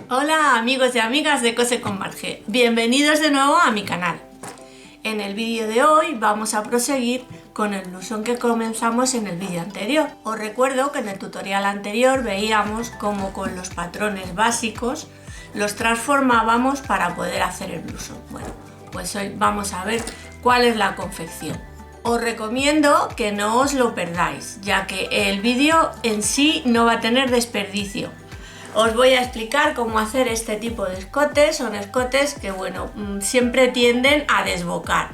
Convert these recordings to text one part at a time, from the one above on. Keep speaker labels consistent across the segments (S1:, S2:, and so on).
S1: Hola amigos y amigas de Cose con Marge, bienvenidos de nuevo a mi canal. En el vídeo de hoy vamos a proseguir con el blusón que comenzamos en el vídeo anterior. Os recuerdo que en el tutorial anterior veíamos cómo con los patrones básicos los transformábamos para poder hacer el blusón. Bueno, pues hoy vamos a ver cuál es la confección. Os recomiendo que no os lo perdáis, ya que el vídeo en sí no va a tener desperdicio. Os voy a explicar cómo hacer este tipo de escotes. Son escotes que, bueno, siempre tienden a desbocar.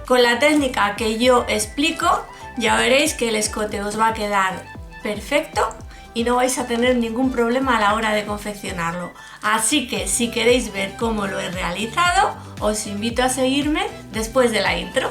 S1: Con la técnica que yo explico, ya veréis que el escote os va a quedar perfecto y no vais a tener ningún problema a la hora de confeccionarlo. Así que si queréis ver cómo lo he realizado, os invito a seguirme después de la intro.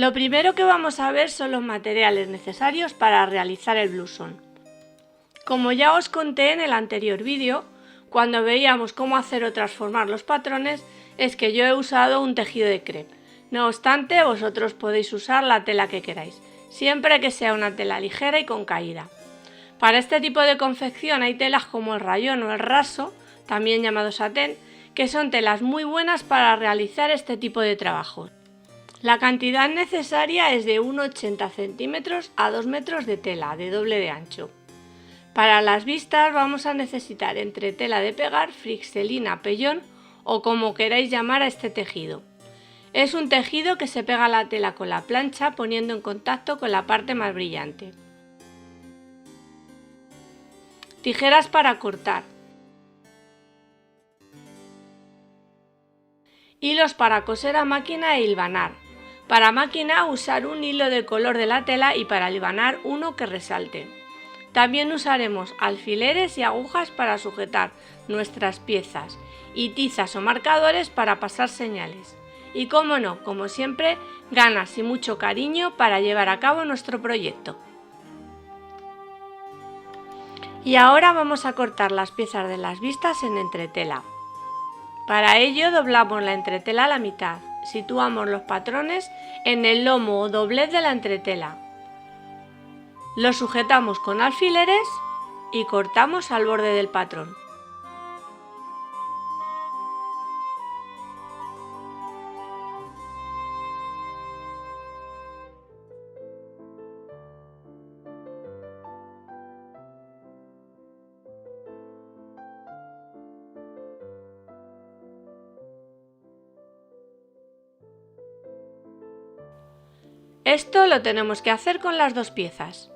S1: Lo primero que vamos a ver son los materiales necesarios para realizar el blusón. Como ya os conté en el anterior vídeo, cuando veíamos cómo hacer o transformar los patrones, es que yo he usado un tejido de crepe. No obstante, vosotros podéis usar la tela que queráis, siempre que sea una tela ligera y con caída. Para este tipo de confección hay telas como el rayón o el raso, también llamado satén, que son telas muy buenas para realizar este tipo de trabajos. La cantidad necesaria es de 1,80 centímetros a 2 metros de tela de doble de ancho. Para las vistas vamos a necesitar entre tela de pegar, frixelina, pellón o como queráis llamar a este tejido. Es un tejido que se pega a la tela con la plancha poniendo en contacto con la parte más brillante. Tijeras para cortar. Hilos para coser a máquina e hilvanar. Para máquina usar un hilo del color de la tela y para hilvanar uno que resalte. También usaremos alfileres y agujas para sujetar nuestras piezas y tizas o marcadores para pasar señales. Y como no, como siempre, ganas y mucho cariño para llevar a cabo nuestro proyecto. Y ahora vamos a cortar las piezas de las vistas en entretela. Para ello doblamos la entretela a la mitad. Situamos los patrones en el lomo o doblez de la entretela. Los sujetamos con alfileres y cortamos al borde del patrón. Esto lo tenemos que hacer con las dos piezas.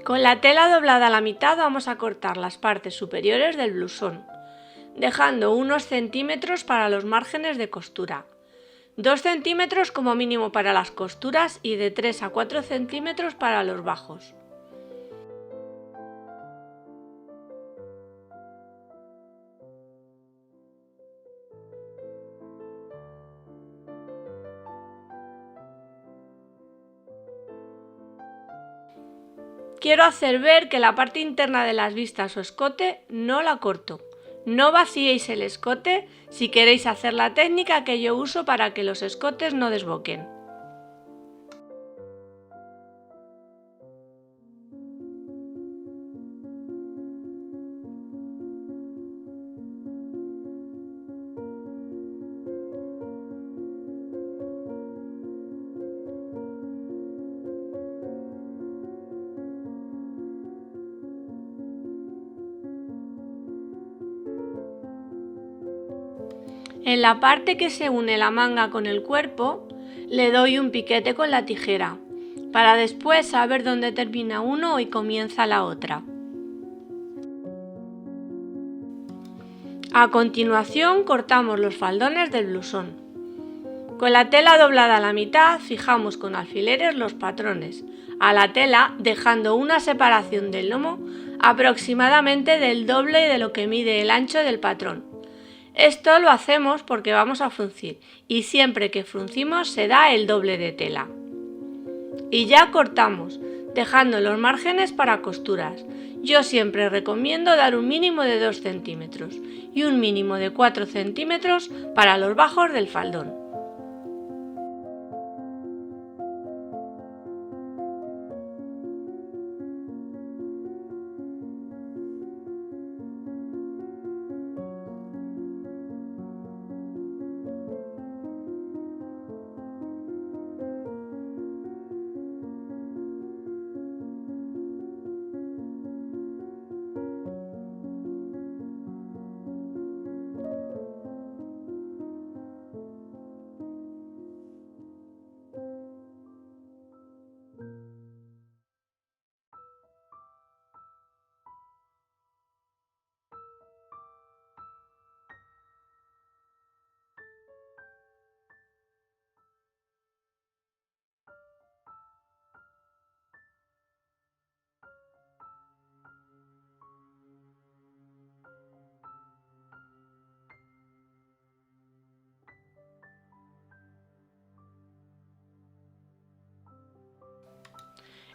S1: Con la tela doblada a la mitad vamos a cortar las partes superiores del blusón, dejando unos centímetros para los márgenes de costura. 2 centímetros como mínimo para las costuras y de 3 a 4 centímetros para los bajos. Quiero hacer ver que la parte interna de las vistas o escote no la corto. No vaciéis el escote si queréis hacer la técnica que yo uso para que los escotes no desboquen. En la parte que se une la manga con el cuerpo, le doy un piquete con la tijera, para después saber dónde termina uno y comienza la otra. A continuación cortamos los faldones del blusón. Con la tela doblada a la mitad fijamos con alfileres los patrones a la tela, dejando una separación del lomo aproximadamente del doble de lo que mide el ancho del patrón. Esto lo hacemos porque vamos a fruncir y siempre que fruncimos se da el doble de tela. Y ya cortamos, dejando los márgenes para costuras. Yo siempre recomiendo dar un mínimo de 2 centímetros y un mínimo de 4 centímetros para los bajos del faldón.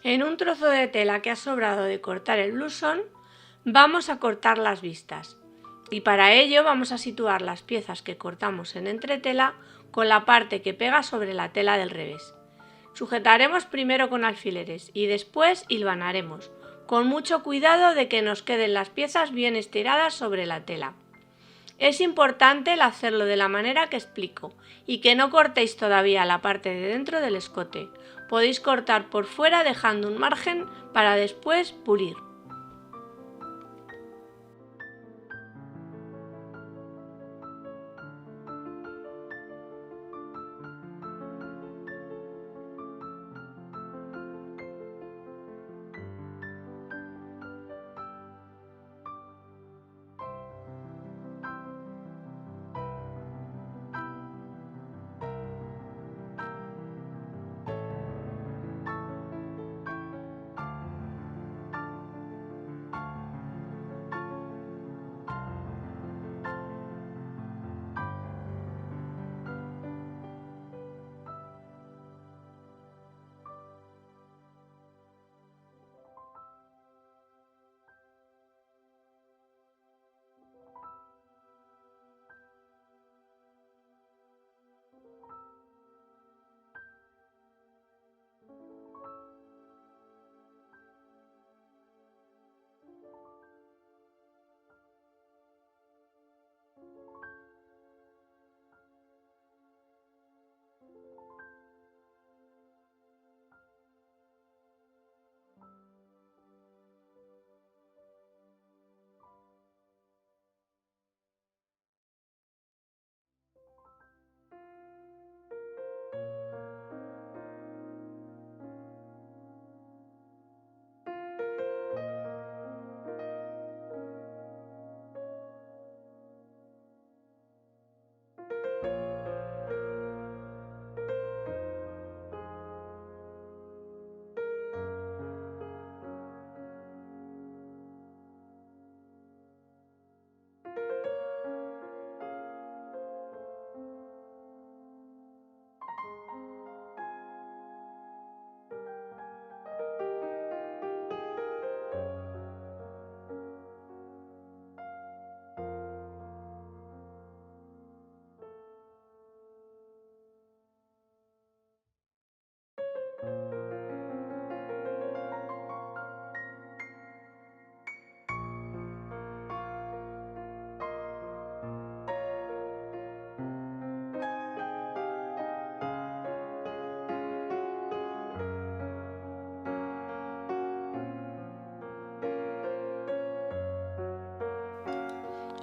S1: En un trozo de tela que ha sobrado de cortar el blusón, vamos a cortar las vistas. Y para ello vamos a situar las piezas que cortamos en entretela con la parte que pega sobre la tela del revés. Sujetaremos primero con alfileres y después hilvanaremos, con mucho cuidado de que nos queden las piezas bien estiradas sobre la tela. Es importante el hacerlo de la manera que explico y que no cortéis todavía la parte de dentro del escote. Podéis cortar por fuera dejando un margen para después pulir.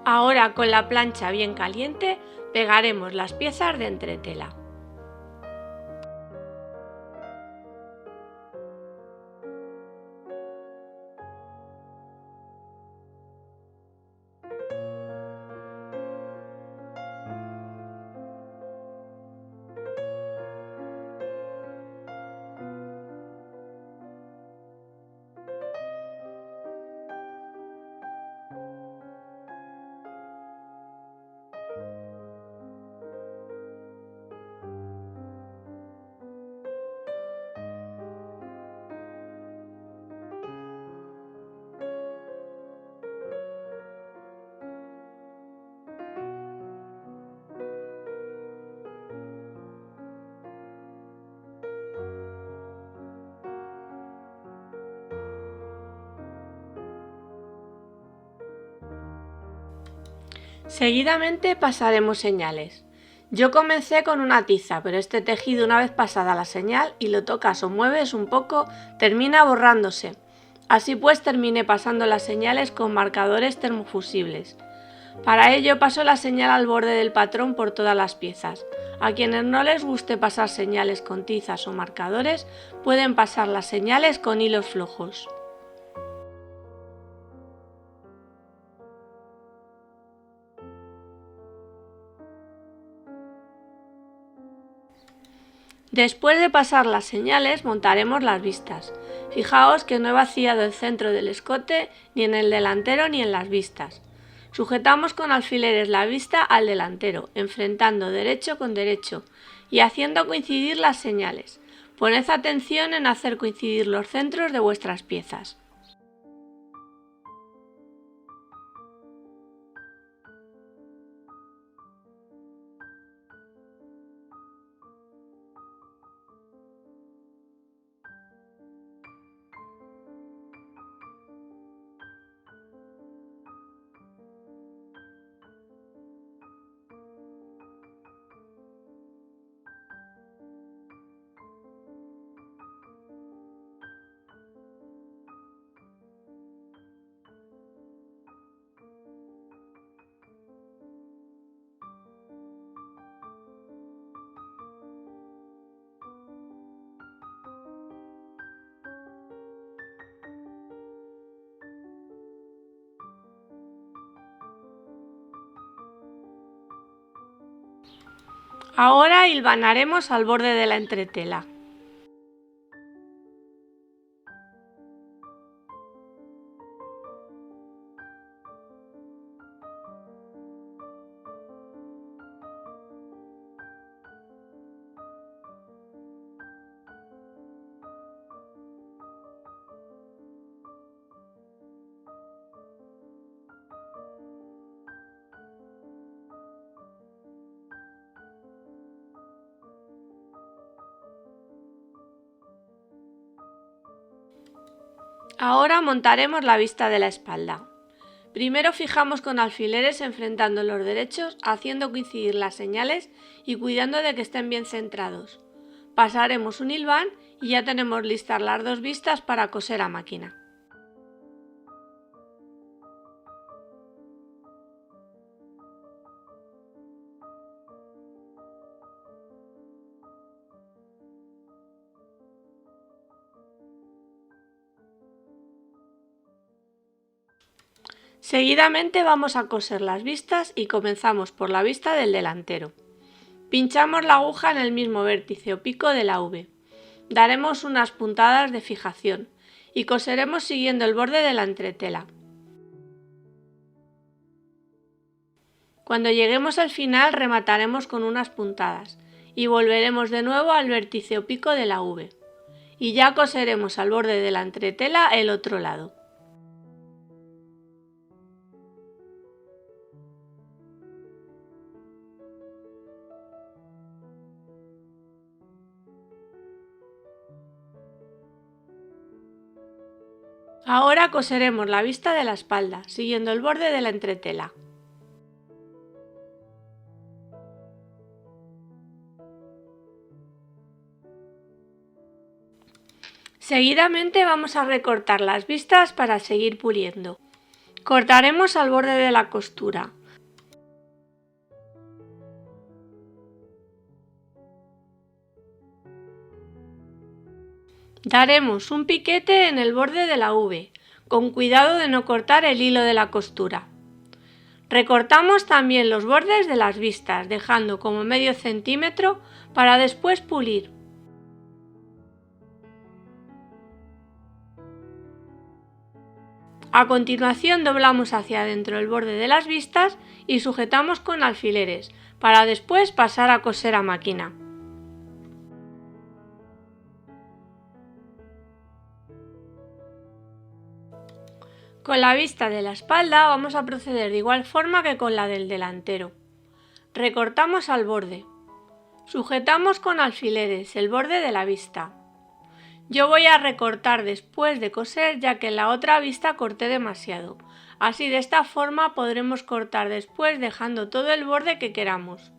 S1: Ahora con la plancha bien caliente pegaremos las piezas de entretela. Seguidamente pasaremos señales. Yo comencé con una tiza, pero este tejido, una vez pasada la señal y lo tocas o mueves un poco, termina borrándose. Así pues terminé pasando las señales con marcadores termofusibles. Para ello paso la señal al borde del patrón por todas las piezas. A quienes no les guste pasar señales con tizas o marcadores, pueden pasar las señales con hilos flojos. Después de pasar las señales, montaremos las vistas. Fijaos que no he vaciado el centro del escote ni en el delantero ni en las vistas. Sujetamos con alfileres la vista al delantero, enfrentando derecho con derecho y haciendo coincidir las señales. Poned atención en hacer coincidir los centros de vuestras piezas. Ahora hilvanaremos al borde de la entretela. Ahora montaremos la vista de la espalda. Primero fijamos con alfileres enfrentando los derechos, haciendo coincidir las señales y cuidando de que estén bien centrados. Pasaremos un hilván y ya tenemos listas las dos vistas para coser a máquina. Seguidamente vamos a coser las vistas y comenzamos por la vista del delantero. Pinchamos la aguja en el mismo vértice o pico de la V. Daremos unas puntadas de fijación y coseremos siguiendo el borde de la entretela. Cuando lleguemos al final remataremos con unas puntadas y volveremos de nuevo al vértice o pico de la V. Y ya coseremos al borde de la entretela el otro lado. Ahora coseremos la vista de la espalda, siguiendo el borde de la entretela. Seguidamente vamos a recortar las vistas para seguir puliendo. Cortaremos al borde de la costura. Daremos un piquete en el borde de la V, con cuidado de no cortar el hilo de la costura. Recortamos también los bordes de las vistas, dejando como medio centímetro para después pulir. A continuación doblamos hacia adentro el borde de las vistas y sujetamos con alfileres, para después pasar a coser a máquina. Con la vista de la espalda vamos a proceder de igual forma que con la del delantero. Recortamos al borde. Sujetamos con alfileres el borde de la vista. Yo voy a recortar después de coser, ya que en la otra vista corté demasiado. Así, de esta forma podremos cortar después dejando todo el borde que queramos.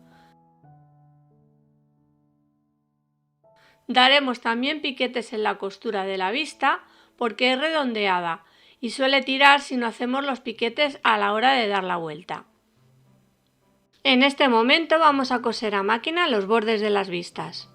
S1: Daremos también piquetes en la costura de la vista porque es redondeada y suele tirar si no hacemos los piquetes a la hora de dar la vuelta. En este momento vamos a coser a máquina los bordes de las vistas.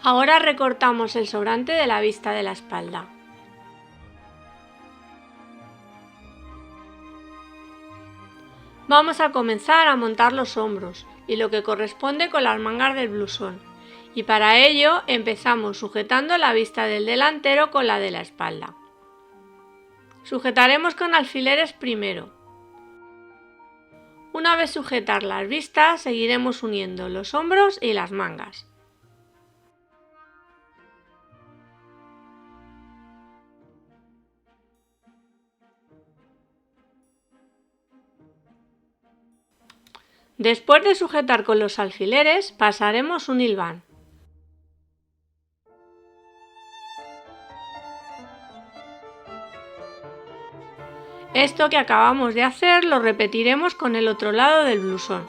S1: Ahora recortamos el sobrante de la vista de la espalda. Vamos a comenzar a montar los hombros y lo que corresponde con las mangas del blusón, y para ello empezamos sujetando la vista del delantero con la de la espalda. Sujetaremos con alfileres primero. Una vez sujetar las vistas, seguiremos uniendo los hombros y las mangas. Después de sujetar con los alfileres, pasaremos un hilván. Esto que acabamos de hacer lo repetiremos con el otro lado del blusón.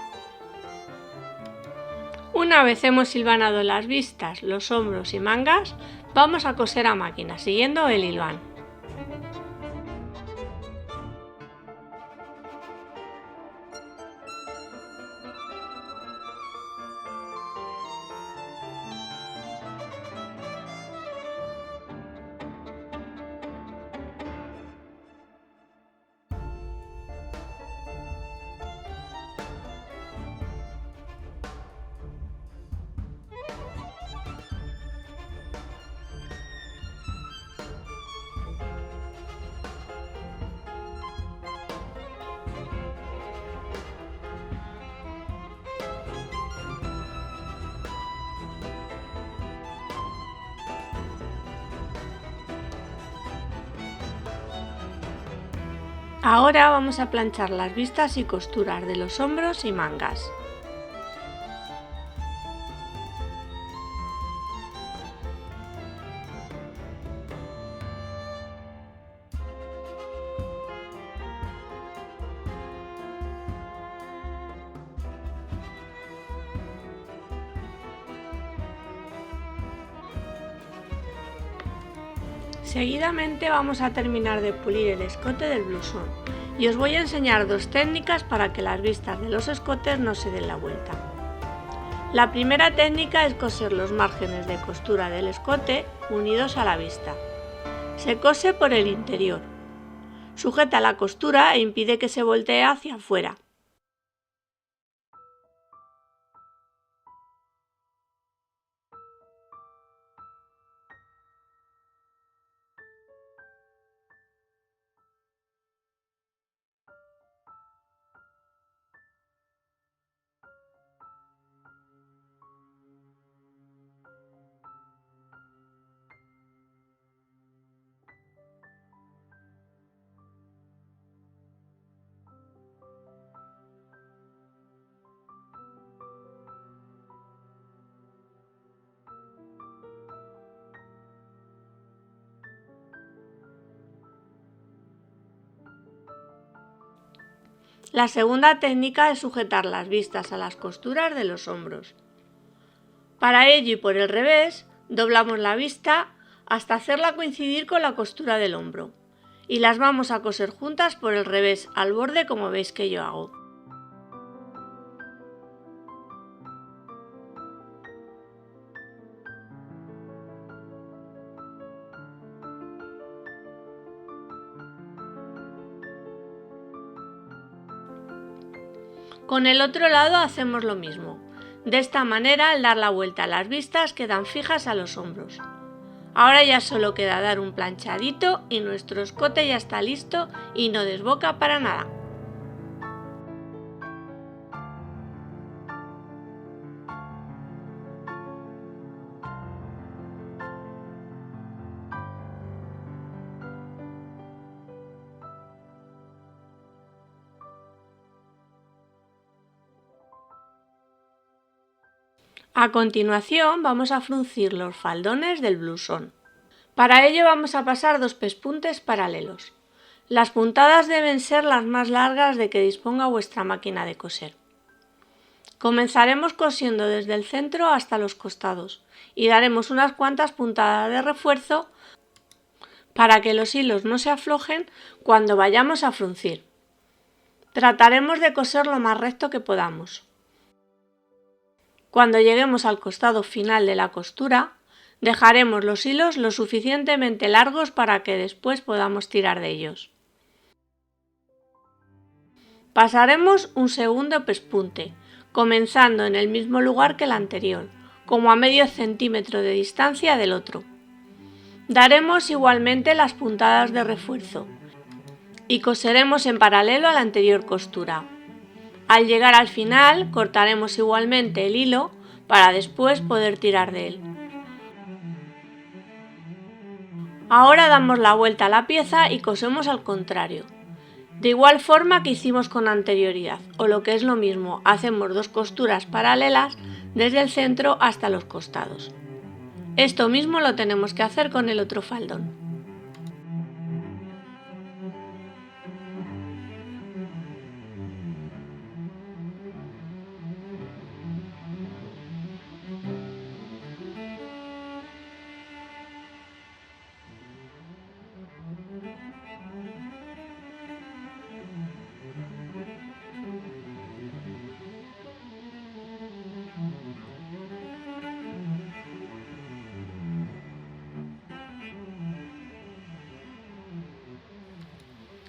S1: Una vez hemos hilvanado las vistas, los hombros y mangas, vamos a coser a máquina siguiendo el hilván. Ahora vamos a planchar las vistas y costuras de los hombros y mangas. Seguidamente vamos a terminar de pulir el escote del blusón y os voy a enseñar dos técnicas para que las vistas de los escotes no se den la vuelta. La primera técnica es coser los márgenes de costura del escote unidos a la vista. Se cose por el interior. Sujeta la costura e impide que se voltee hacia afuera. La segunda técnica es sujetar las vistas a las costuras de los hombros. Para ello y por el revés, doblamos la vista hasta hacerla coincidir con la costura del hombro y las vamos a coser juntas por el revés al borde como veis que yo hago. Con el otro lado hacemos lo mismo. De esta manera, al dar la vuelta a las vistas quedan fijas a los hombros. Ahora ya solo queda dar un planchadito y nuestro escote ya está listo y no desboca para nada. A continuación vamos a fruncir los faldones del blusón. Para ello vamos a pasar dos pespuntes paralelos. Las puntadas deben ser las más largas de que disponga vuestra máquina de coser. Comenzaremos cosiendo desde el centro hasta los costados y daremos unas cuantas puntadas de refuerzo para que los hilos no se aflojen cuando vayamos a fruncir. Trataremos de coser lo más recto que podamos. Cuando lleguemos al costado final de la costura, dejaremos los hilos lo suficientemente largos para que después podamos tirar de ellos. Pasaremos un segundo pespunte, comenzando en el mismo lugar que el anterior, como a medio centímetro de distancia del otro. Daremos igualmente las puntadas de refuerzo y coseremos en paralelo a la anterior costura. Al llegar al final, cortaremos igualmente el hilo para después poder tirar de él. Ahora damos la vuelta a la pieza y cosemos al contrario. De igual forma que hicimos con anterioridad, o lo que es lo mismo, hacemos dos costuras paralelas desde el centro hasta los costados. Esto mismo lo tenemos que hacer con el otro faldón.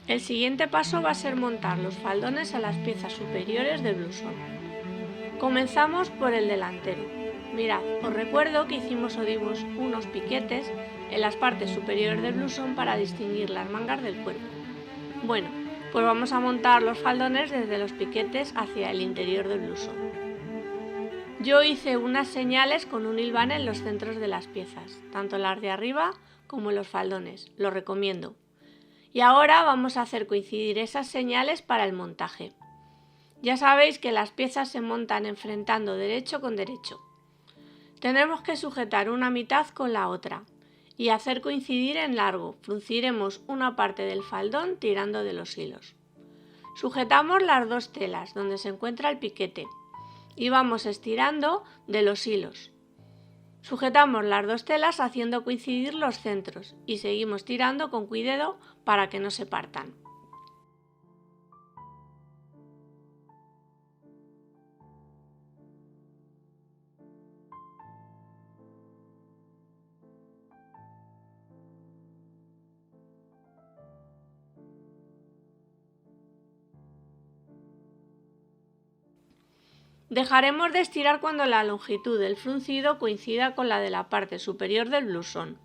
S1: El siguiente paso va a ser montar los faldones a las piezas superiores del blusón. Comenzamos por el delantero. Mirad, os recuerdo que hicimos o dimos unos piquetes en las partes superiores del blusón para distinguir las mangas del cuerpo. Bueno, pues vamos a montar los faldones desde los piquetes hacia el interior del blusón. Yo hice unas señales con un hilván en los centros de las piezas, tanto las de arriba como en los faldones, lo recomiendo. Y ahora vamos a hacer coincidir esas señales para el montaje. Ya sabéis que las piezas se montan enfrentando derecho con derecho. Tenemos que sujetar una mitad con la otra y hacer coincidir en largo. Frunciremos una parte del faldón tirando de los hilos. Sujetamos las dos telas donde se encuentra el piquete y vamos estirando de los hilos. Sujetamos las dos telas haciendo coincidir los centros y seguimos tirando con cuidado para que no se partan. Dejaremos de estirar cuando la longitud del fruncido coincida con la de la parte superior del blusón.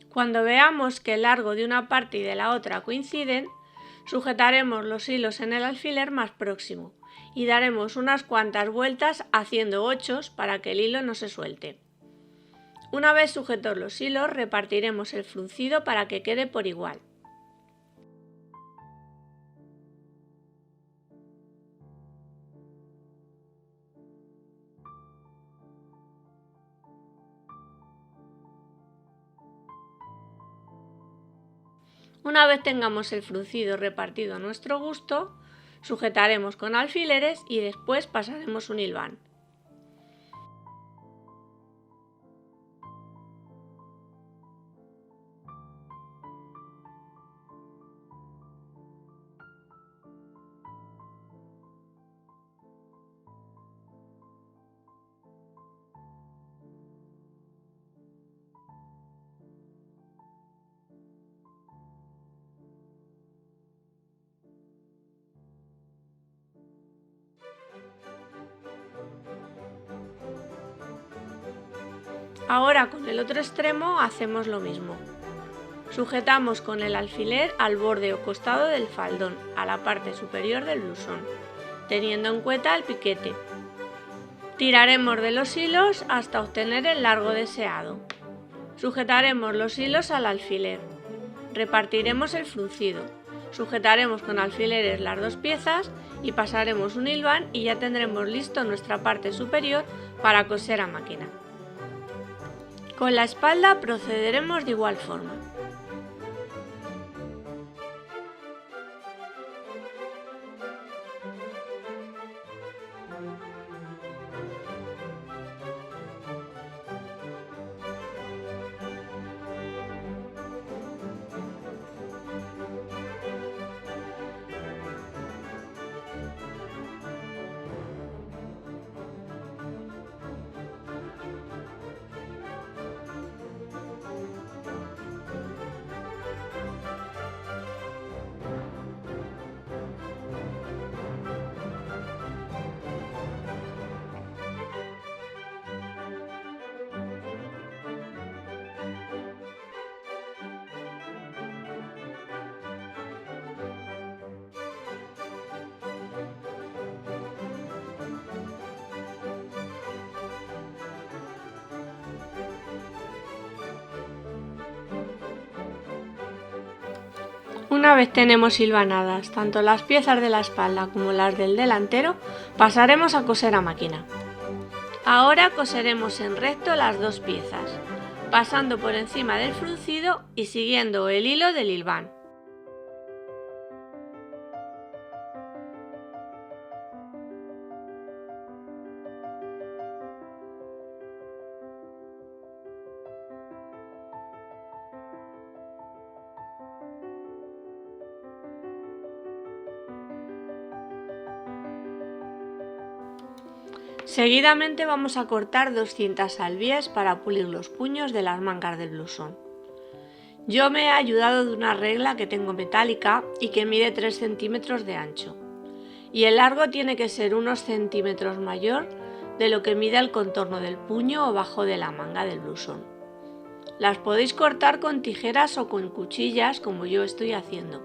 S1: Cuando veamos que el largo de una parte y de la otra coinciden, sujetaremos los hilos en el alfiler más próximo y daremos unas cuantas vueltas haciendo ochos para que el hilo no se suelte. Una vez sujetos los hilos, repartiremos el fruncido para que quede por igual. Una vez tengamos el fruncido repartido a nuestro gusto, sujetaremos con alfileres y después pasaremos un hilván. Ahora con el otro extremo hacemos lo mismo. Sujetamos con el alfiler al borde o costado del faldón, a la parte superior del blusón, teniendo en cuenta el piquete. Tiraremos de los hilos hasta obtener el largo deseado. Sujetaremos los hilos al alfiler. Repartiremos el fruncido. Sujetaremos con alfileres las dos piezas y pasaremos un hilván y ya tendremos listo nuestra parte superior para coser a máquina. Con la espalda procederemos de igual forma. Una vez tenemos hilvanadas tanto las piezas de la espalda como las del delantero, pasaremos a coser a máquina. Ahora coseremos en recto las dos piezas, pasando por encima del fruncido y siguiendo el hilo del hilván. Seguidamente vamos a cortar 2 cintas al bies para pulir los puños de las mangas del blusón. Yo me he ayudado de una regla que tengo metálica y que mide 3 centímetros de ancho, y el largo tiene que ser unos centímetros mayor de lo que mide el contorno del puño o bajo de la manga del blusón. Las podéis cortar con tijeras o con cuchillas como yo estoy haciendo.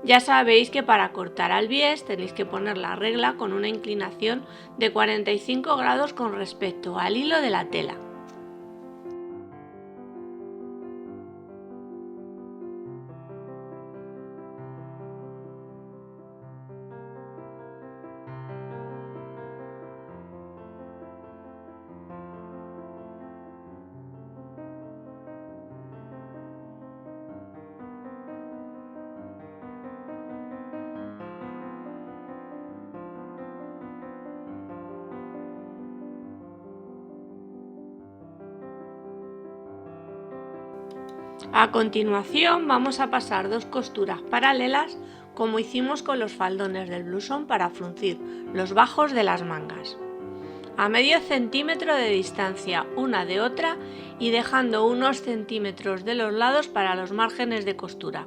S1: Ya sabéis que para cortar al bies tenéis que poner la regla con una inclinación de 45 grados con respecto al hilo de la tela. A continuación vamos a pasar 2 costuras paralelas como hicimos con los faldones del blusón para fruncir los bajos de las mangas. A medio centímetro de distancia una de otra y dejando unos centímetros de los lados para los márgenes de costura.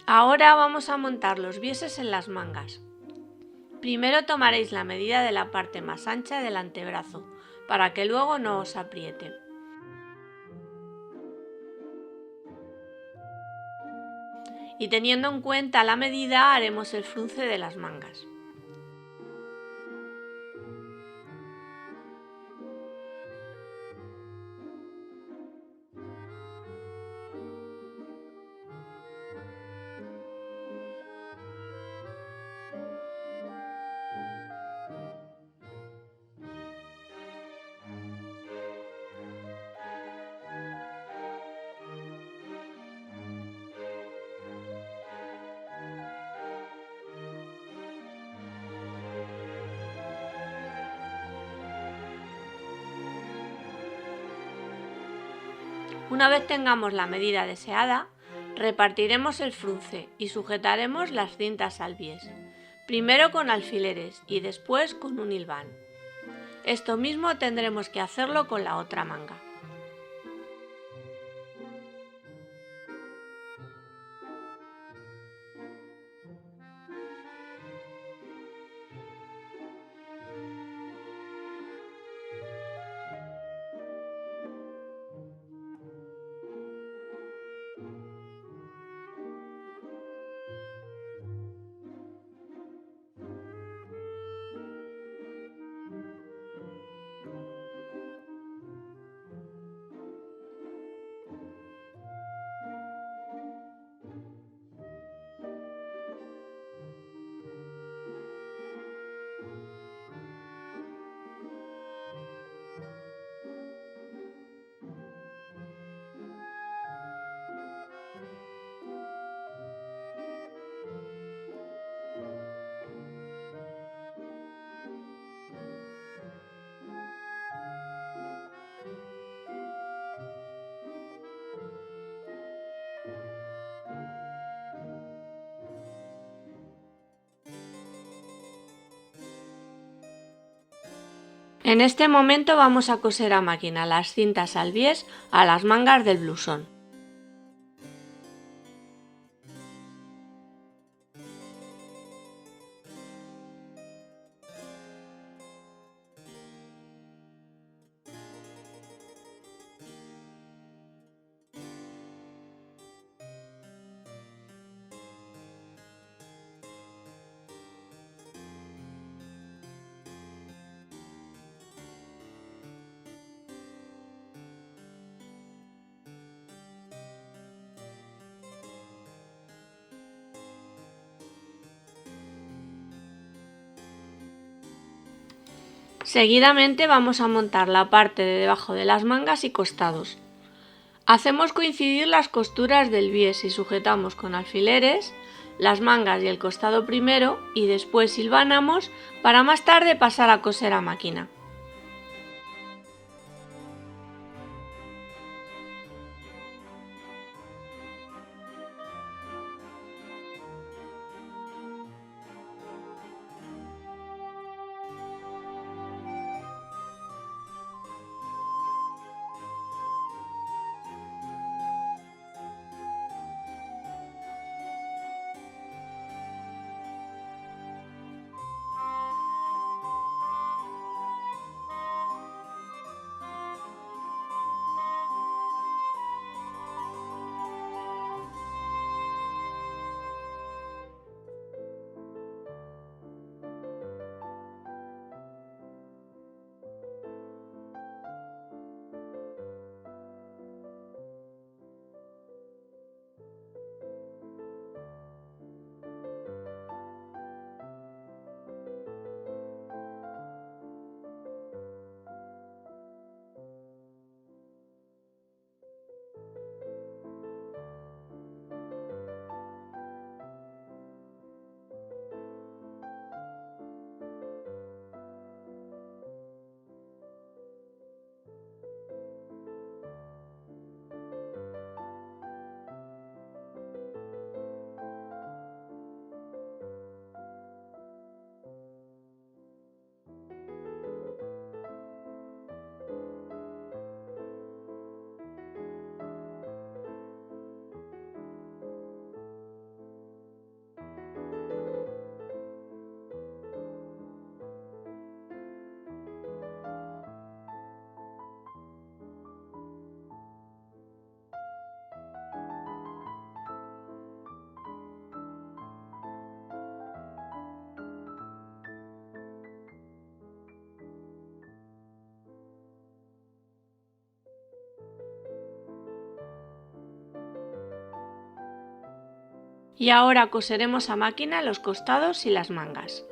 S1: Ahora vamos a montar los bieses en las mangas. Primero tomaréis la medida de la parte más ancha del antebrazo, para que luego no os apriete. y teniendo en cuenta la medida haremos el frunce de las mangas. Una vez tengamos la medida deseada, repartiremos el frunce y sujetaremos las cintas al bies, primero con alfileres y después con un hilván. Esto mismo tendremos que hacerlo con la otra manga. En este momento vamos a coser a máquina las cintas al bies a las mangas del blusón. Seguidamente vamos a montar la parte de debajo de las mangas y costados. Hacemos coincidir las costuras del bies y sujetamos con alfileres las mangas y el costado primero y después hilvanamos para más tarde pasar a coser a máquina. Y ahora coseremos a máquina los costados y las mangas.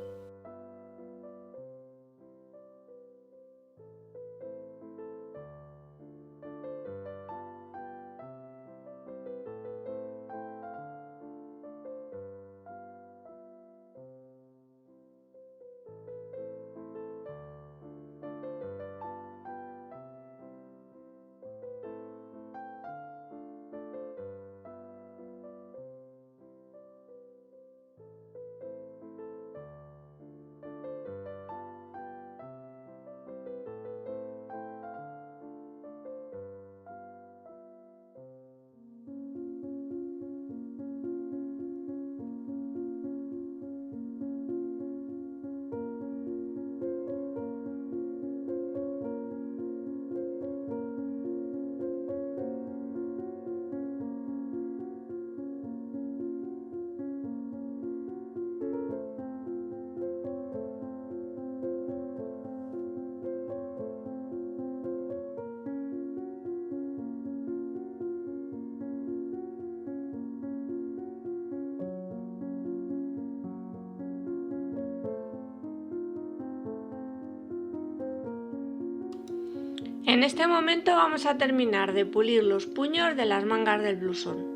S1: En este momento vamos a terminar de pulir los puños de las mangas del blusón.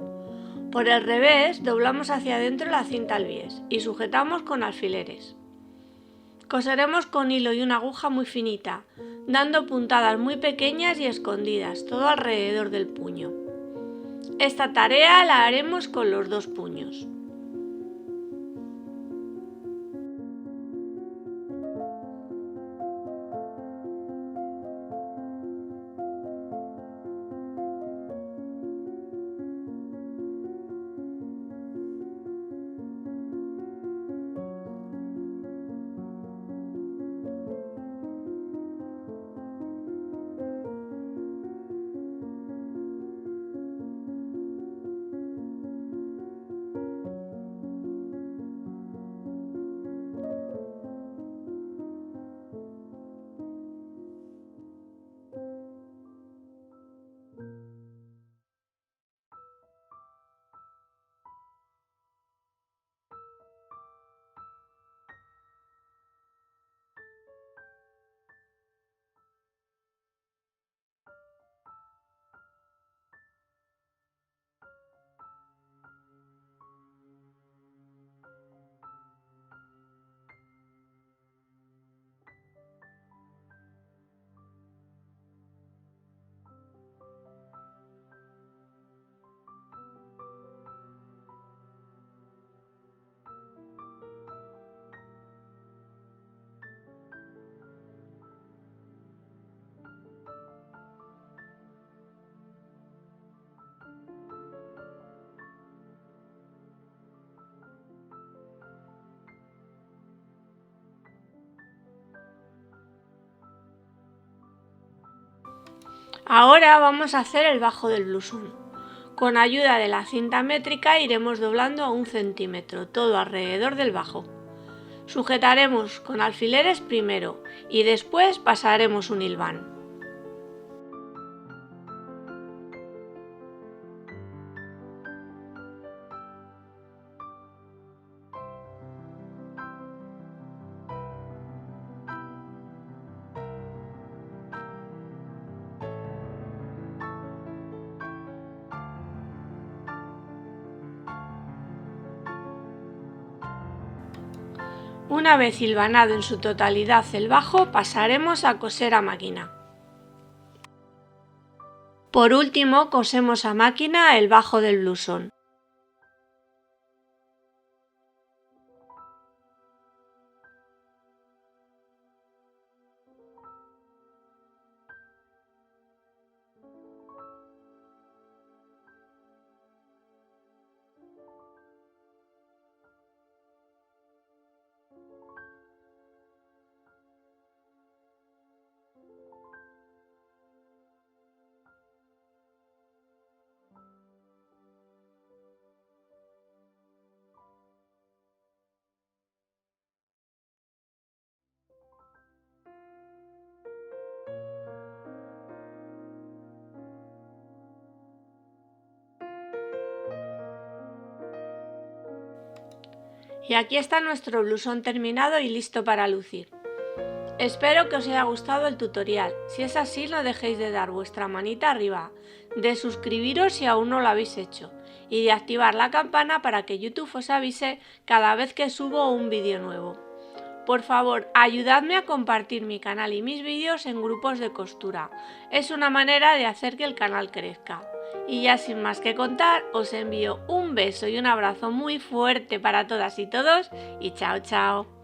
S1: Por el revés doblamos hacia adentro la cinta al bies y sujetamos con alfileres. Coseremos con hilo y una aguja muy finita, dando puntadas muy pequeñas y escondidas todo alrededor del puño. Esta tarea la haremos con los dos puños. Ahora vamos a hacer el bajo del blusón. Con ayuda de la cinta métrica iremos doblando a 1 centímetro todo alrededor del bajo. Sujetaremos con alfileres primero y después pasaremos un hilván. Una vez hilvanado en su totalidad el bajo, pasaremos a coser a máquina. Por último, cosemos a máquina el bajo del blusón. Y aquí está nuestro blusón terminado y listo para lucir. Espero que os haya gustado el tutorial. Si es así, no dejéis de dar vuestra manita arriba, de suscribiros si aún no lo habéis hecho y de activar la campana para que YouTube os avise cada vez que subo un vídeo nuevo. Por favor, ayudadme a compartir mi canal y mis vídeos en grupos de costura. Es una manera de hacer que el canal crezca. Y ya sin más que contar, os envío un beso y un abrazo muy fuerte para todas y todos y chao chao.